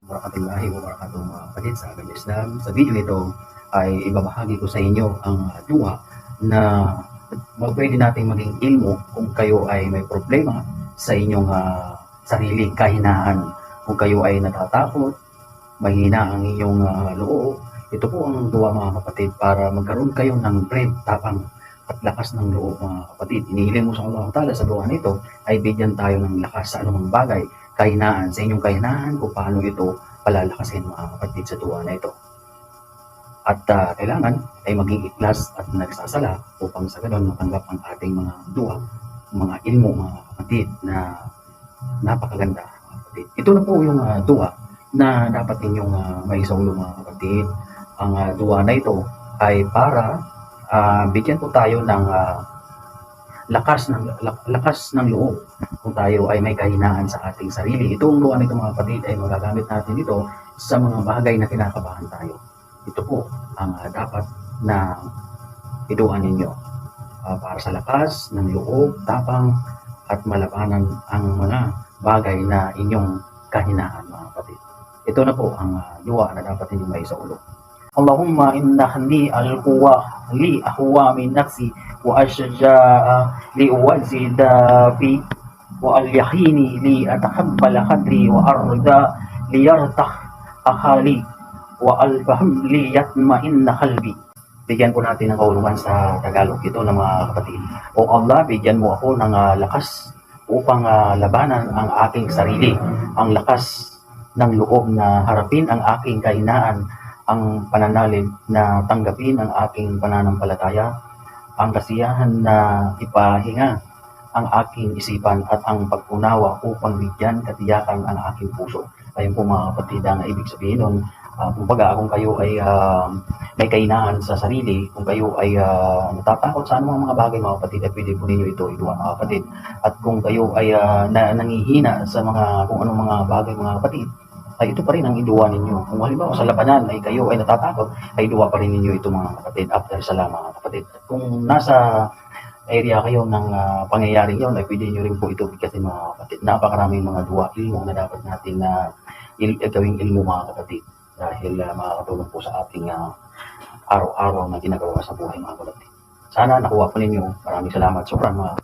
Warahmatullahi wabarakatuh mga kapatid sa ating Islam. Sa video nito ay ibabahagi ko sa inyo ang dua na pwede nating maging ilmo kung kayo ay may problema sa inyong sarili, kahinaan. Kung kayo ay natatakot, mahina ang inyong loob, ito po ang dua mga kapatid para magkaroon kayo ng brave, tapang at lakas ng loob mga kapatid. Inihiling mo sa Allah Ta'ala sa dua nito ay bigyan tayo ng lakas sa anumang bagay, kahinaan, sa inyong kahinaan, kung paano ito palalakasin mga kapatid sa dua na ito. At kailangan ay maging ikhlas at nagsasala upang sa ganun matanggap ang ating mga dua, mga ilmo mga kapatid na napakaganda mga kapatid. Ito na po yung dua na dapat ninyong maisaulo mga kapatid. Ang dua na ito ay para bigyan po tayo ng lakas ng loob kung tayo ay may kahinaan sa ating sarili. Itong dua nito mga kapatid ay magagamit natin ito sa mga bagay na kinakabahan tayo. Ito po ang dapat na iduan ninyo para sa lakas ng loob, tapang at malabanan ang mga bagay na inyong kahinaan mga kapatid. Ito na po ang dua na dapat ninyong maisaulo. Allahumma innahni al-quwa li ahwa min nafsi wa ashja'a li uwazida fi wa al-yaqini li ataqabbala qadri wa arda li yartah akhali wa al-fahm li yatma'inna qalbi. Bigyan po natin ng kaulungan sa Tagalog ito ng mga kapatid. O Allah, bigyan mo ako ng lakas upang labanan ang aking sarili, ang lakas ng loob na harapin ang aking kahinaan, ang pananalig na tanggapin ang aking pananampalataya, ang kasiyahan na ipahinga ang aking isipan at ang pag-unawa upang bigyan katiyakan ang aking puso. Ayun po mga kapatid, ang ibig sabihin nun, kumbaga kung kayo ay may kahinaan sa sarili, kung kayo ay natatakot sa anumang mga bagay mga kapatid, ay pwede po ninyo ito iduwa mga kapatid. At kung kayo ay nangihina sa mga kung anong mga bagay mga kapatid, ay ito pa rin ang iduwa ninyo. Kung halimbawa sa labanan ay kayo ay natatakot, ay iduwa pa rin ninyo ito mga kapatid after salam mga kapatid. At kung nasa area kayo ng pangyayaring yun, ay pwede nyo rin po ito bigkasin mga kapatid. Napakaraming mga duwa, ilmo na dapat natin gawing ilmo mga kapatid. Dahil makakatulong po sa ating araw-araw na ginagawa sa buhay mga kapatid. Sana nakuha po ninyo. Maraming salamat. Sobrang mga